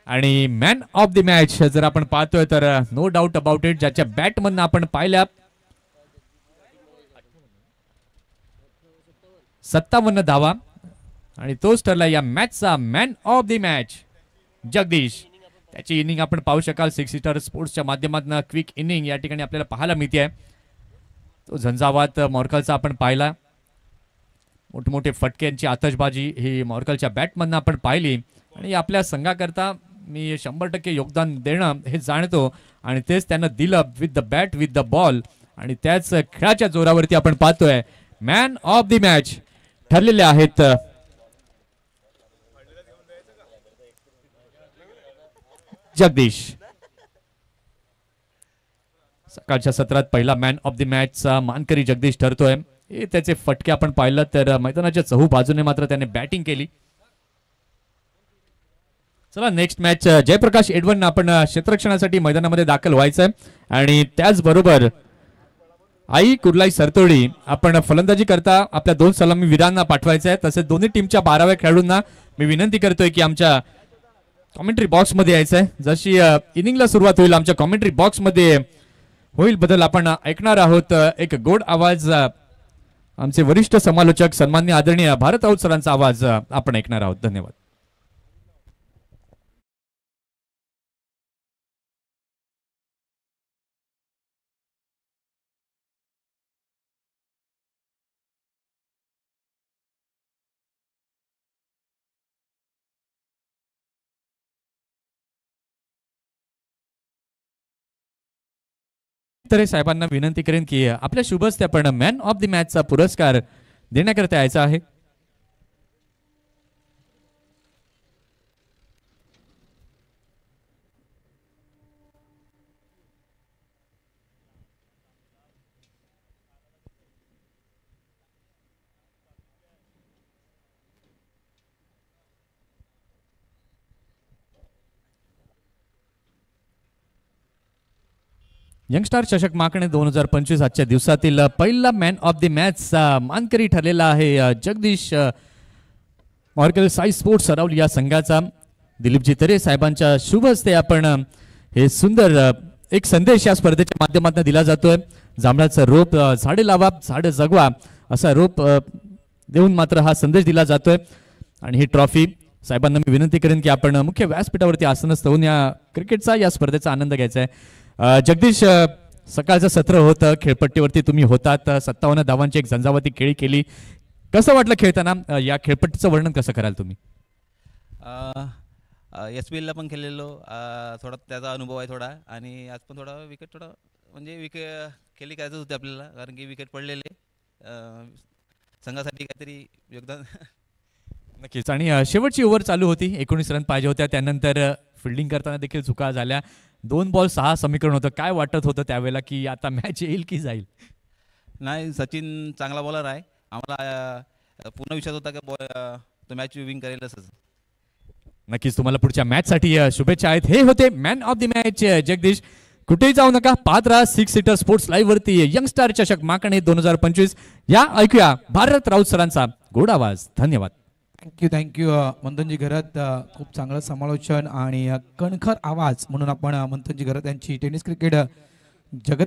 आणि man of the match जर आपण पाहतोय तर नो डाऊट अबाउट इट, ज्याच्या बॅट मधून आपण पाहिल्या 57 धावा आणि तोच ठरला या मॅचचा man of the match Jagdish. त्याची इनिंग आपण पाहू शकाल 6 सीटर स्पोर्ट्सच्या माध्यमातून क्विक इनिंग या ठिकाणी आपल्याला पाहायला मिळते. तो झंझावात मॉर्कलचा आपण पाहिला, मोठमोठे फटक्यांची आतषबाजी ही मॉर्कलच्या बॅटमधून आपण पाहिली आणि आपल्या संघाकरता मी 100% योगदान देणं हे जाणतो आणि तेच त्यांना दिलं with the bat with the ball. आणि त्याच खेळाच्या जोरावरती आपण पाहतोय मॅन ऑफ द मॅच ठरलेले आहेत जगदीश. सकाळच्या सत्रात पहिला मॅन ऑफ द मॅचचा मानकरी जगदीश ठरतोय. हे त्याचे फटके आपण पाहिलं तर मैदानाच्या चहू बाजूने मात्र त्याने बॅटिंग केली. चला नेक्स्ट मॅच जयप्रकाश एडवन आपण क्षेत्ररक्षणासाठी मैदानामध्ये दाखल व्हायचंय आणि त्याचबरोबर आई कुर्लाई सरतोडी आपण फलंदाजी करता आपल्या 2 सलामी वीरांना पाठवायचं आहे. तसेच दोन्ही टीमच्या 12व्या खेळाडूंना मी विनंती करतोय की आमच्या कॉमेंट्री बॉक्स मध्ये यायचंय. जशी इनिंगला सुरुवात होईल आमच्या कॉमेंट्री बॉक्स मध्ये होईल बदल आपण ऐकणार आहोत एक गोड आवाज. आमचे वरिष्ठ समालोचक सन्माननीय आदरणीय भारत राऊत सरांचा आवाज आपण ऐकणार आहोत. धन्यवाद. तर साहेबांना विनंती करेन की आपल्या शुभ हस्ते आपण मॅन ऑफ द मॅचचा पुरस्कार देण्याकरता यायचा आहे. यंगस्टार चषक माकणे 2025 आजच्या दिवसातील पहिला मॅन ऑफ द मॅच मानकरी ठरलेला आहे जगदीश मॉर्कल साई स्पोर्ट्स सरावली या संघाचा. दिलीपजी तरे साहेबांच्या शुभ हस्ते आपण हे सुंदर एक संदेश या स्पर्धेच्या माध्यमातून दिला जातोय. जांभळाचं रोप झाडे लावा झाडे जगवा असा रोप देऊन मात्र हा संदेश दिला जातोय. आणि ही ट्रॉफी साहेबांना मी विनंती करेन की आपण मुख्य व्यासपीठावरती आसनस्थ होऊन या क्रिकेटचा या स्पर्धेचा आनंद घ्यायचा आहे. जगदीश सकाळचं सत्र होतं, खेळपट्टीवरती तुम्ही होतात, 57 धावांची एक झंझावाती खेळी केली. कसं वाटलं खेळताना? या खेळपट्टीचं वर्णन कसं कराल तुम्ही? SPL ला पण खेळलेलो, थोडा त्याचा अनुभव आहे थोडा. आणि आज पण थोडा विकेट थोडा म्हणजे खेळी करायचं होते आपल्याला, कारण की विकेट पडलेले संघासाठी काहीतरी योगदान. नक्कीच. आणि शेवटची ओव्हर चालू होती, 19 रन पाहिजे होत्या. त्यानंतर फिल्डिंग करताना देखील चुका झाल्या. 2 बॉल 6 समीकरण होतं. काय वाटत होतं त्यावेळेला की आता मॅच येईल की जाईल? नाही, सचिन चांगला बॉलर आहे. आम्हाला पूर्ण विश्वास होता की तो मॅच विन करेल असंच. नक्कीच तुम्हाला पुढच्या मॅचसाठी शुभेच्छा आहेत. हे होते man of the match Jagdish. कुठेही जाऊ नका, पाहत राहा 6 सीटर स्पोर्ट्स लाईव्ह वरती यंगस्टार चषक माकणे 2025. या ऐकूया भारत राऊत सरांचा गोड आवाज. धन्यवाद. थँक्यू मंथनजी घरत. खूप चांगलं समालोचन आणि कणखर आवाज म्हणून आपण मंथनजी घरत यांची टेनिस क्रिकेट जगत